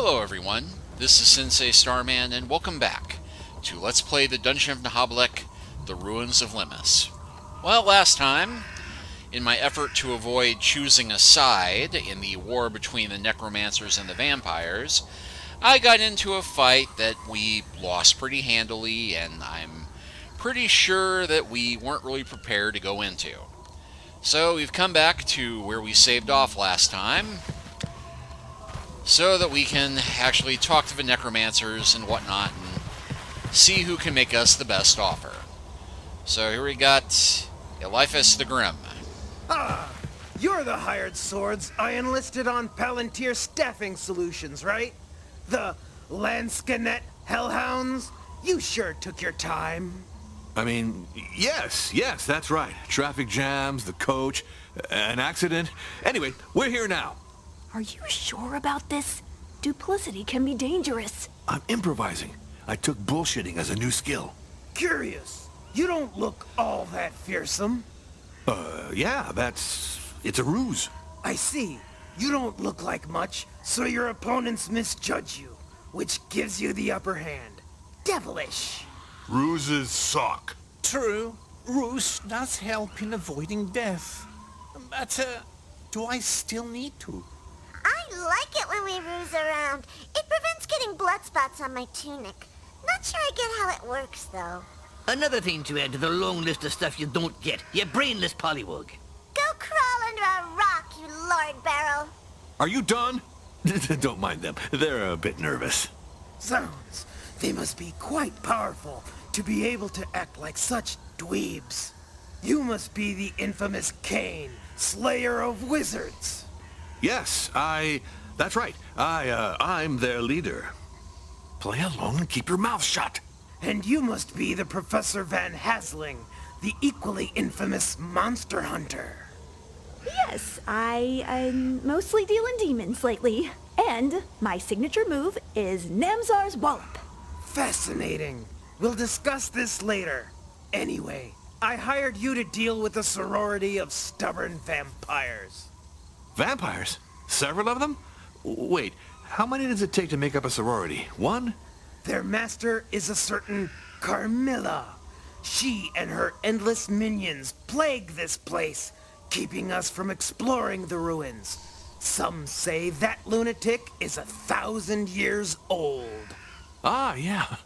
Hello everyone, this is Sensei Starman and welcome back to Let's Play the Dungeon of Naheulbeuk, The Ruins of Limos. Well, last time, in my effort to avoid choosing a side in the war between the necromancers and the vampires, I got into a fight that we lost pretty handily, and I'm pretty sure that we weren't really prepared to go into. So we've come back to where we saved off last time, so that we can actually talk to the necromancers and whatnot and see who can make us the best offer. So here we got Eliphas the Grim. Ah, you're the hired swords I enlisted on Palantir Staffing Solutions, right? The Lanskanet Hellhounds? You sure took your time. Yes, that's right. Traffic jams, the coach, an accident. Anyway, we're here now. Are you sure about this? Duplicity can be dangerous. I'm improvising. I took bullshitting as a new skill. Curious. You don't look all that fearsome. Yeah, it's a ruse. I see. You don't look like much, so your opponents misjudge you, which gives you the upper hand. Devilish. Ruses suck. True, ruse does help in avoiding death. But, do I still need to? I like it when we ruse around. It prevents getting blood spots on my tunic. Not sure I get how it works, though. Another thing to add to the long list of stuff you don't get, you brainless pollywog. Go crawl under a rock, you Lord Barrel. Are you done? Don't mind them. They're a bit nervous. Zounds. They must be quite powerful to be able to act like such dweebs. You must be the infamous Cain, slayer of wizards. Yes, that's right. I'm their leader. Play along and keep your mouth shut. And you must be the Professor Van Hasling, the equally infamous monster hunter. Yes, I mostly deal in demons lately. And my signature move is Namzar's Wallop. Fascinating. We'll discuss this later. Anyway, I hired you to deal with a sorority of stubborn vampires. Vampires? Several of them? Wait, how many does it take to make up a sorority? One? Their master is a certain Carmilla. She and her endless minions plague this place, keeping us from exploring the ruins. Some say that lunatic is 1,000 years old. Ah, yeah.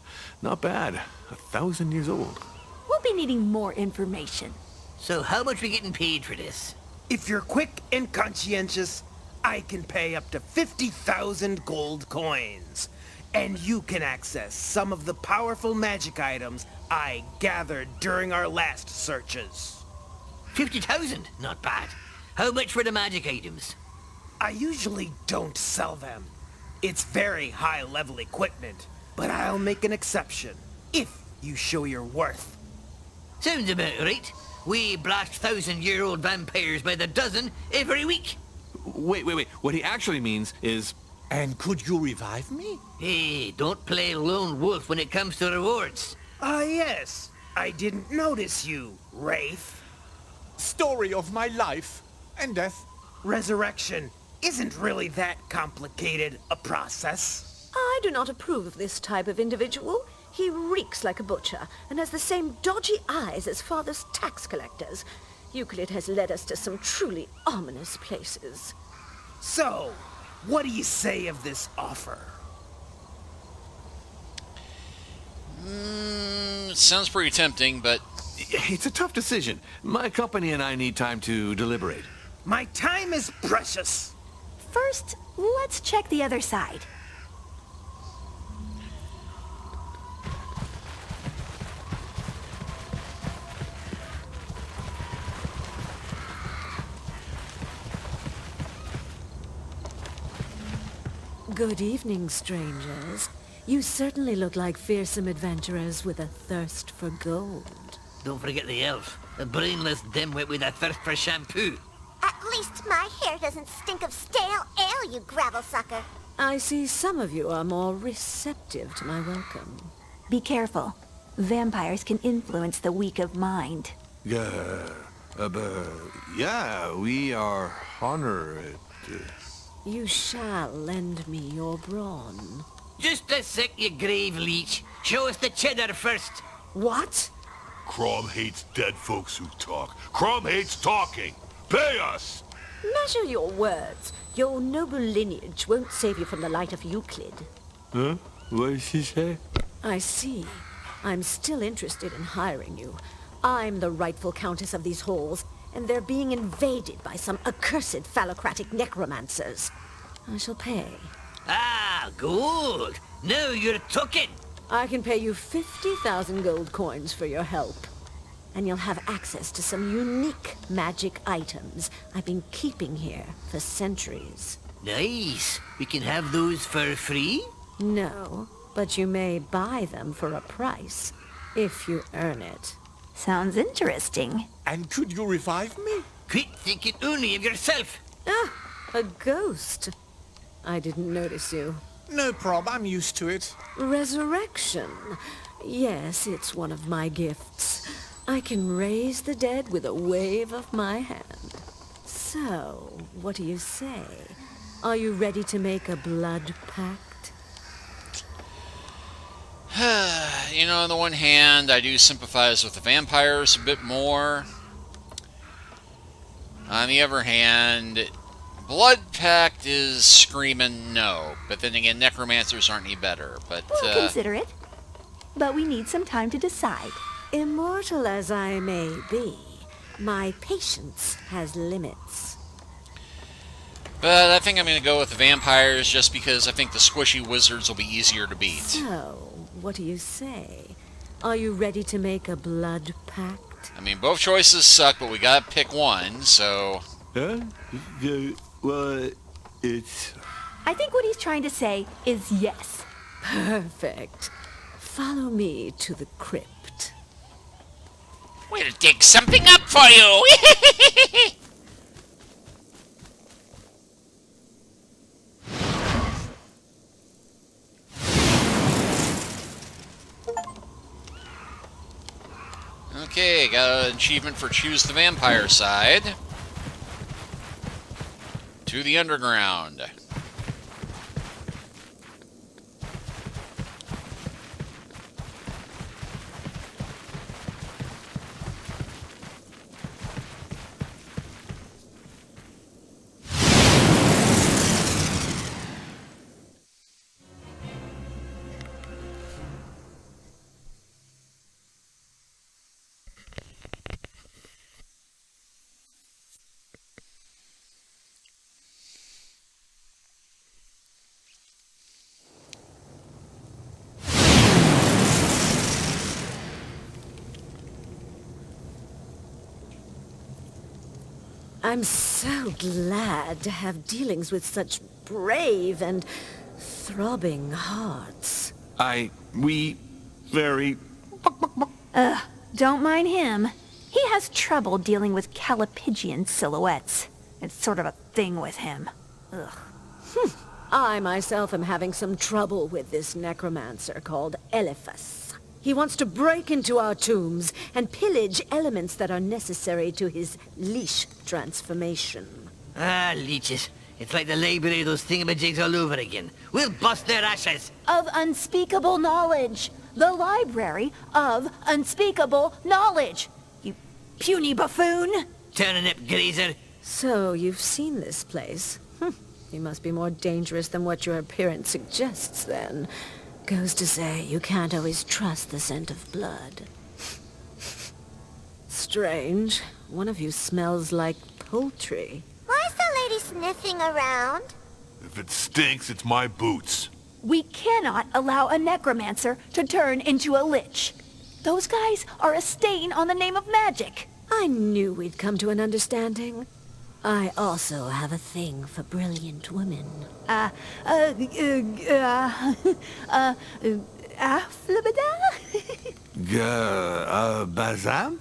Not bad. 1,000 years old. We'll be needing more information. So how much we getting paid for this? If you're quick and conscientious, I can pay up to 50,000 gold coins. And you can access some of the powerful magic items I gathered during our last searches. 50,000? Not bad. How much for the magic items? I usually don't sell them. It's very high-level equipment, but I'll make an exception if you show your worth. Sounds about right. We blast 1,000-year-old vampires by the dozen every week. Wait. What he actually means is... And could you revive me? Hey, don't play lone wolf when it comes to rewards. Ah, yes. I didn't notice you, Wraith. Story of my life and death. Resurrection isn't really that complicated a process. I do not approve of this type of individual. He reeks like a butcher and has the same dodgy eyes as father's tax collectors. Euclid has led us to some truly ominous places. So, what do you say of this offer? It sounds pretty tempting, but... It's a tough decision. My company and I need time to deliberate. My time is precious. First, let's check the other side. Good evening, strangers. You certainly look like fearsome adventurers with a thirst for gold. Don't forget the elf, a brainless dimwit with a thirst for shampoo. At least my hair doesn't stink of stale ale, you gravel sucker. I see some of you are more receptive to my welcome. Be careful. Vampires can influence the weak of mind. Yeah, we are honored. You shall lend me your brawn. Just a sec, you grave leech. Show us the cheddar first. What? Crom hates dead folks who talk. Crom hates talking. Pay us! Measure your words. Your noble lineage won't save you from the light of Euclid. Huh? What did she say? I see. I'm still interested in hiring you. I'm the rightful countess of these halls, and they're being invaded by some accursed phallocratic necromancers. I shall pay. Ah, good. Now you're talking. I can pay you 50,000 gold coins for your help. And you'll have access to some unique magic items I've been keeping here for centuries. Nice. We can have those for free? No, but you may buy them for a price, if you earn it. Sounds interesting. And could you revive me? Quit thinking only of yourself. Ah, a ghost. I didn't notice you. No prob, I'm used to it. Resurrection. Yes, it's one of my gifts. I can raise the dead with a wave of my hand. So, what do you say? Are you ready to make a blood pact? You know, on the one hand, I do sympathize with the vampires a bit more. On the other hand, blood pact is screaming no. But then again, necromancers aren't any better. But We'll consider it. But we need some time to decide. Immortal as I may be, my patience has limits. But I think I'm going to go with the vampires just because I think the squishy wizards will be easier to beat. So, what do you say? Are you ready to make a blood pact? I mean, both choices suck, but we got to pick one, so... Huh? Well, it's... I think what he's trying to say is yes. Perfect. Follow me to the crypt. We'll dig something up for you! Okay, got an achievement for choose the vampire side. To the underground. I'm so glad to have dealings with such brave and throbbing hearts. Very... Don't mind him. He has trouble dealing with Calipigian silhouettes. It's sort of a thing with him. Ugh. I myself am having some trouble with this necromancer called Eliphas. He wants to break into our tombs and pillage elements that are necessary to his leash transformation. Ah, leeches. It's like the library of those thingamajigs all over again. We'll bust their ashes. Of unspeakable knowledge. The library of unspeakable knowledge. You puny buffoon. Turnip grazer. So, you've seen this place. You must be more dangerous than what your appearance suggests, then. Goes to say, you can't always trust the scent of blood. Strange. One of you smells like poultry. Why is the lady sniffing around? If it stinks, it's my boots. We cannot allow a necromancer to turn into a lich. Those guys are a stain on the name of magic. I knew we'd come to an understanding. I also have a thing for brilliant women. Afflabada? Bazam?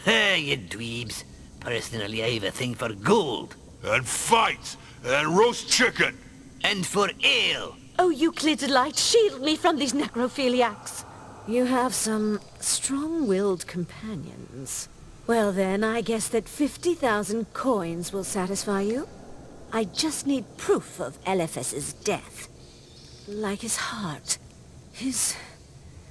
Ah, you dweebs. Personally, I have a thing for gold. And fights! And roast chicken! And for ale. Oh, Euclid light, shield me from these necrophiliacs. You have some strong-willed companions. Well then, I guess that 50,000 coins will satisfy you. I just need proof of LFS's death. Like his heart. His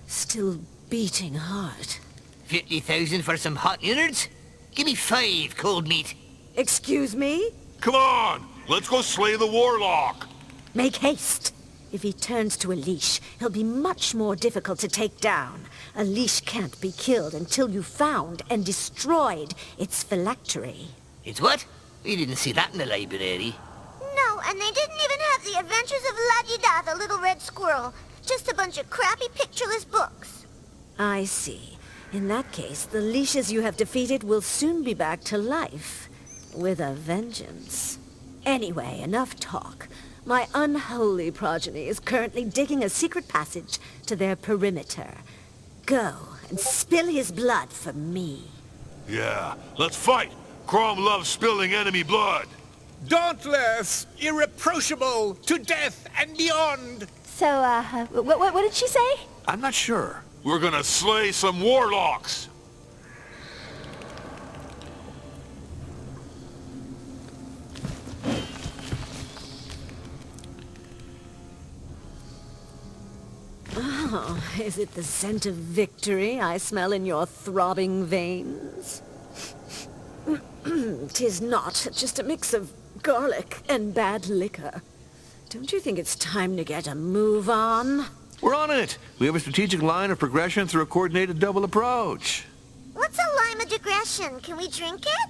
still beating heart. 50,000 for some hot innards? Give me 5, cold meat. Excuse me? Come on! Let's go slay the warlock! Make haste. If he turns to a leash, he'll be much more difficult to take down. A leash can't be killed until you've found and destroyed its phylactery. It's what? We didn't see that in the library. No, and they didn't even have the Adventures of La-Di-Da, the Little Red Squirrel. Just a bunch of crappy, pictureless books. I see. In that case, the leashes you have defeated will soon be back to life. With a vengeance. Anyway, enough talk. My unholy progeny is currently digging a secret passage to their perimeter. Go and spill his blood for me. Yeah, let's fight! Crom loves spilling enemy blood! Dauntless, irreproachable, to death and beyond. So, what did she say? I'm not sure. We're gonna slay some warlocks! Oh, is it the scent of victory I smell in your throbbing veins? 'Tis not, just a mix of garlic and bad liquor. Don't you think it's time to get a move on? We're on it. We have a strategic line of progression through a coordinated double approach. What's a lime of digression? Can we drink it?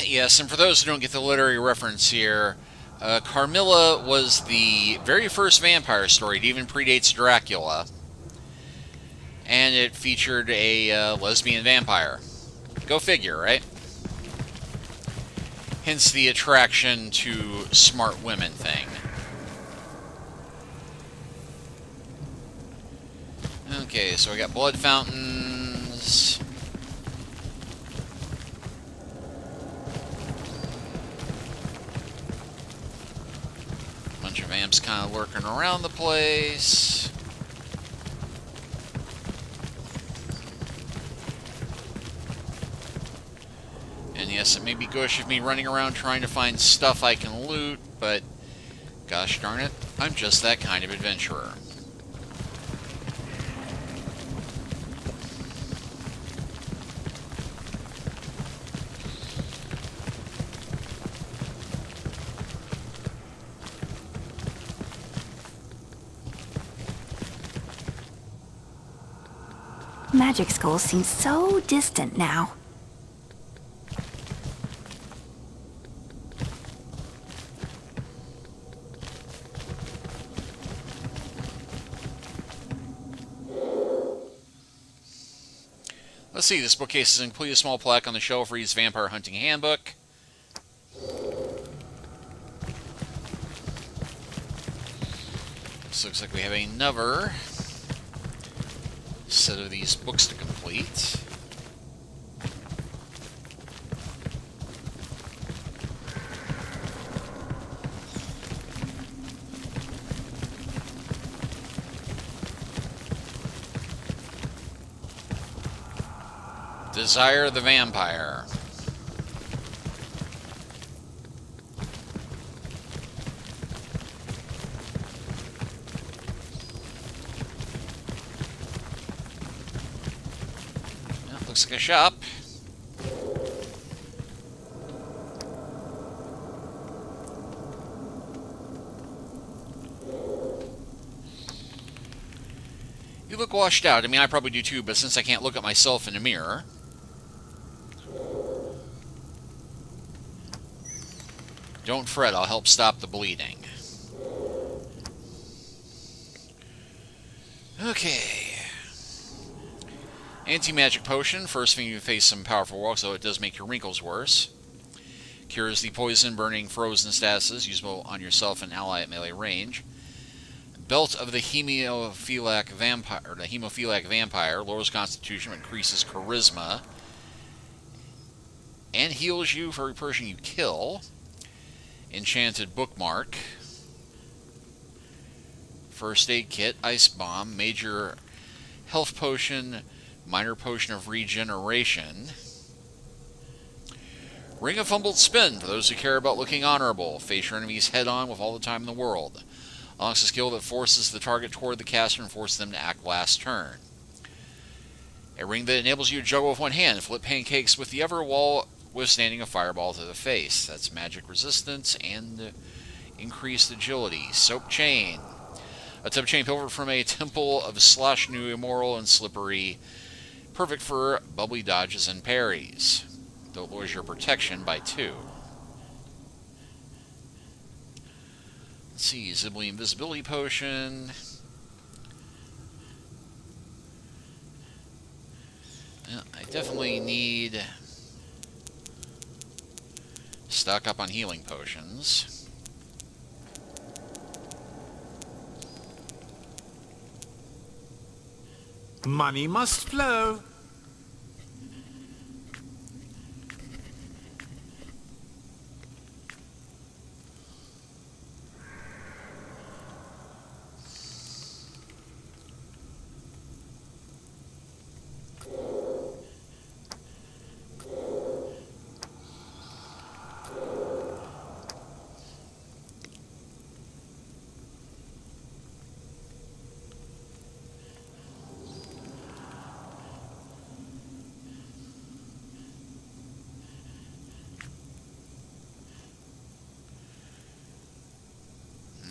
Yes, and for those who don't get the literary reference here, Carmilla was the very first vampire story. It even predates Dracula. And it featured a lesbian vampire. Go figure, right? Hence the attraction to smart women thing. Okay, so we got blood fountains. Bunch of vamps kind of lurking around the place. And yes, it may be gauche of me running around trying to find stuff I can loot, but gosh darn it, I'm just that kind of adventurer. Magic schools seem so distant now. Let's see, this bookcase is included a small plaque on the shelf reads Vampire Hunting Handbook. This looks like we have another set of these books to complete. Desire the Vampire. That looks like a shop. You look washed out. I mean, I probably do too, but since I can't look at myself in a mirror... Don't fret, I'll help stop the bleeding. Okay. Anti-magic potion. First thing you face some powerful walks, so it does make your wrinkles worse. Cures the poison, burning, frozen statuses, usable on yourself and ally at melee range. Belt of the hemophiliac vampire. Lowers constitution, increases charisma. And heals you for every person you kill. Enchanted bookmark. First aid kit, ice bomb, major health potion, minor potion of regeneration. Ring a Fumbled Spin for those who care about looking honorable. Face your enemies head on with all the time in the world. Unlocks a skill that forces the target toward the caster and forces them to act last turn. A ring that enables you to juggle with one hand. Flip pancakes with the other while withstanding a fireball to the face. That's magic resistance and increased agility. Soap Chain. A tub chain pilfered from a temple of Slash New Immoral and Slippery. Perfect for bubbly dodges and parries. Though it lowers your protection by 2. Let's see, Zibly Invisibility Potion. I definitely need stock up on healing potions. Money must flow.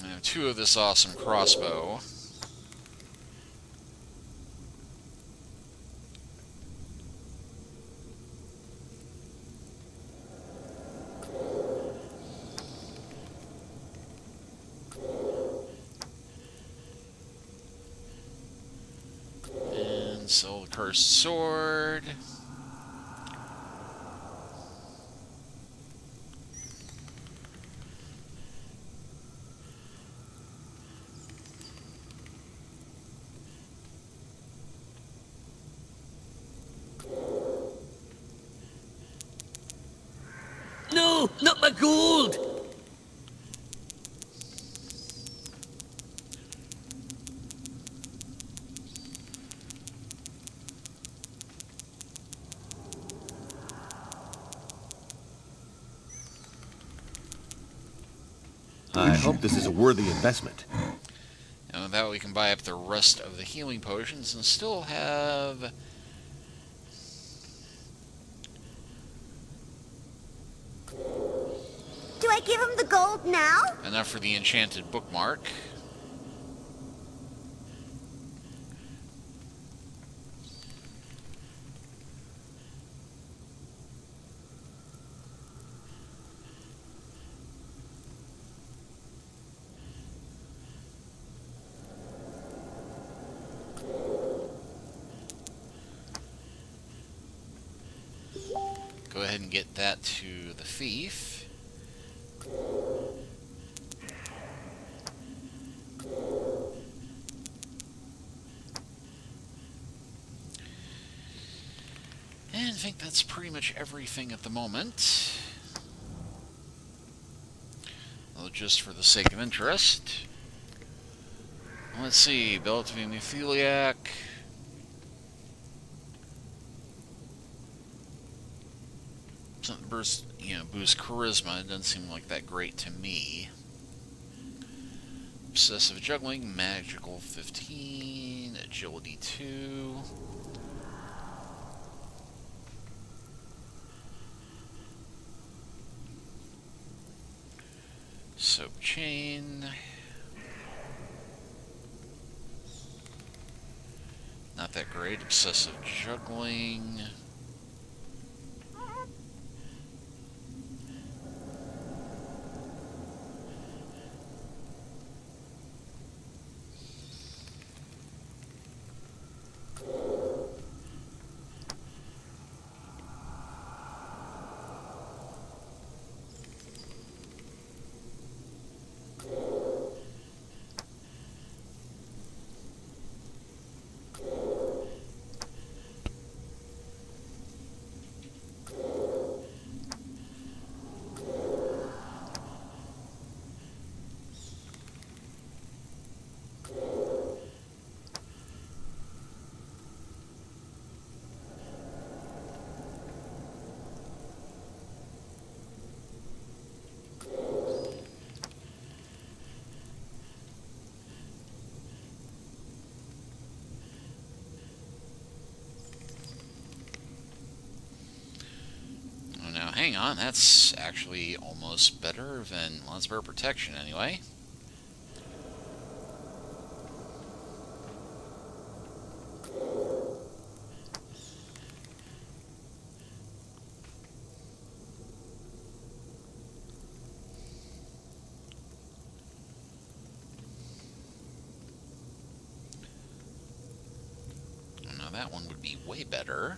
I have 2 of this awesome crossbow. And so the Cursed Sword. No, not my gold! I hope this is a worthy investment. And with that we can buy up the rest of the healing potions and still have... Do I give him the gold now? enough for the enchanted bookmark. Go ahead and get that to the thief. And I think that's pretty much everything at the moment. Well, just for the sake of interest. Let's see, Belt of Hemophiliac. Something boost charisma. It doesn't seem like that great to me. Obsessive juggling, magical 15, agility 2. Soap chain. Not that great. Obsessive juggling. hang on, that's actually almost better than, well, it's better protection anyway. Now that one would be way better.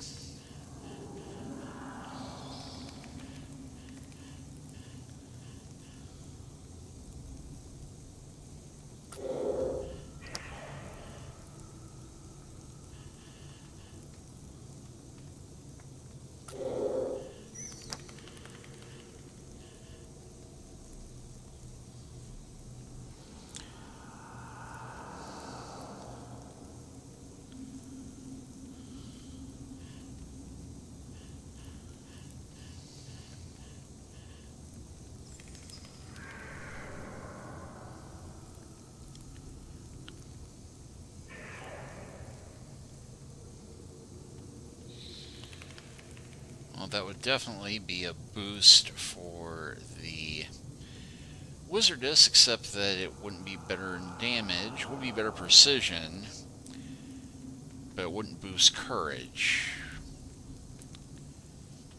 Well, that would definitely be a boost for the Wizardess, except that it wouldn't be better in damage. It would be better precision, but it wouldn't boost courage.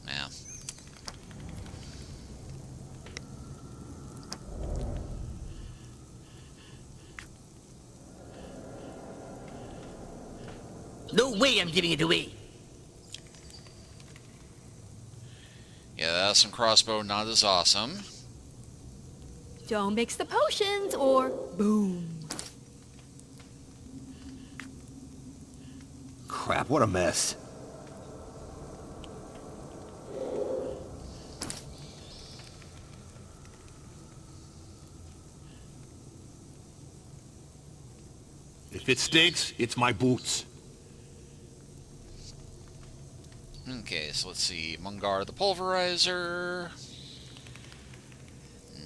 Yeah. No way I'm giving it away. Yeah, that awesome crossbow, not as awesome. Don't mix the potions or boom. Crap, what a mess. If it stinks, it's my boots. Okay, so let's see. Mungar the Pulverizer.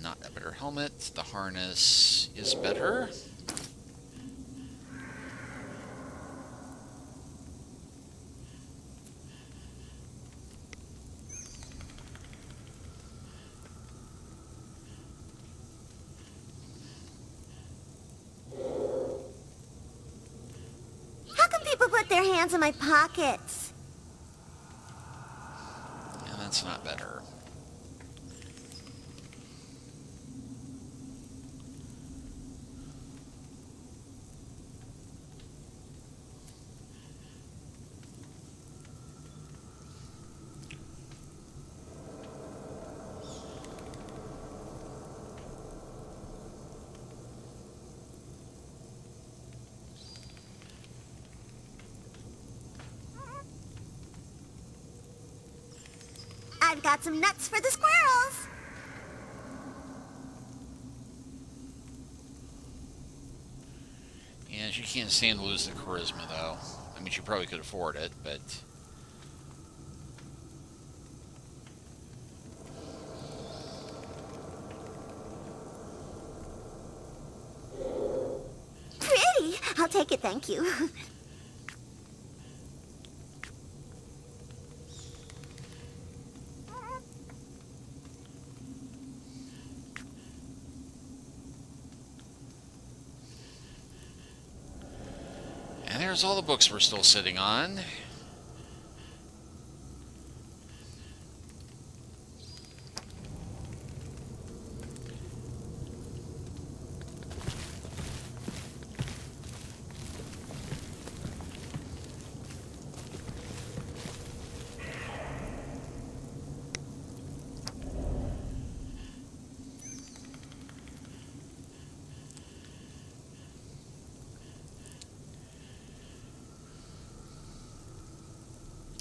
Not a better helmet. The harness is better. How come people put their hands in my pockets? Yeah, that's not better. I've got some nuts for the squirrels. Yeah, she can't stand to lose the charisma, though. I mean, she probably could afford it, but... Pretty. I'll take it, thank you. And there's all the books we're still sitting on.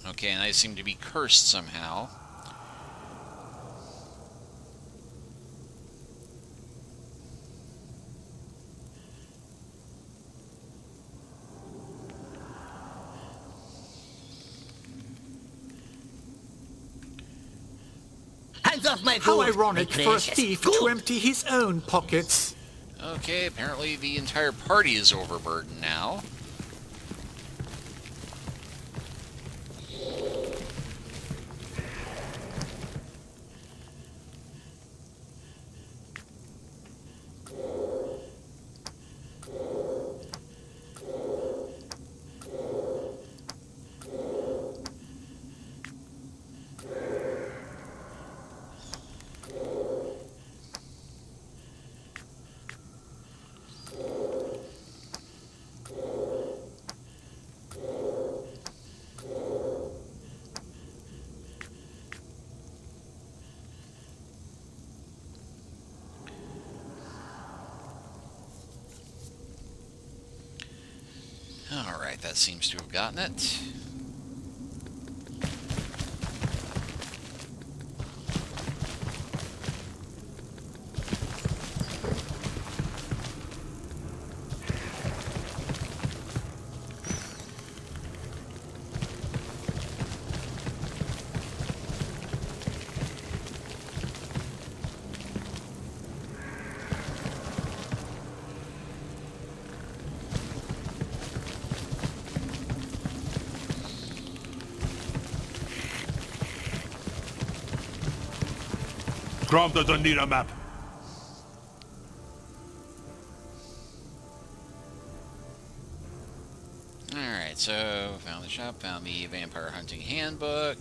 Okay, and I seem to be cursed somehow. Hands off my How gold, ironic my for a precious thief gold. to empty his own pockets. Okay, apparently the entire party is overburdened now. Alright, that seems to have gotten it. Crom doesn't need a map. Alright, so found the shop, found the vampire hunting handbook.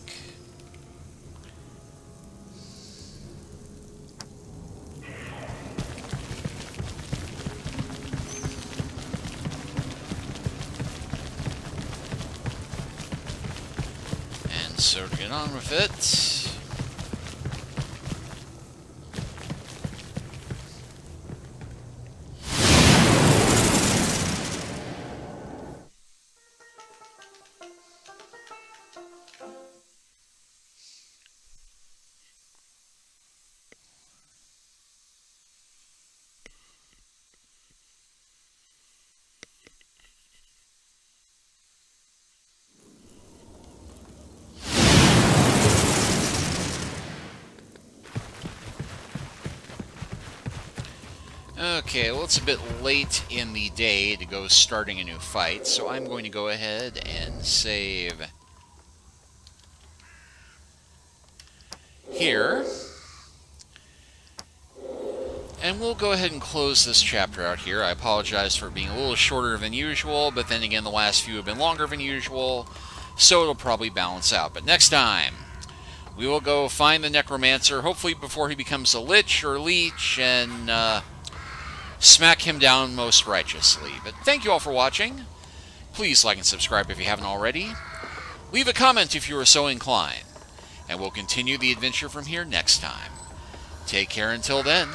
And so to get on with it. Okay, well, it's a bit late in the day to go starting a new fight, so I'm going to go ahead and save here. And we'll go ahead and close this chapter out here. I apologize for being a little shorter than usual, but then again, the last few have been longer than usual, so it'll probably balance out. But next time, we will go find the necromancer, hopefully before he becomes a lich or leech, and smack him down most righteously. But thank you all for watching. Please like and subscribe if you haven't already. Leave a comment if you are so inclined. And we'll continue the adventure from here next time. Take care until then.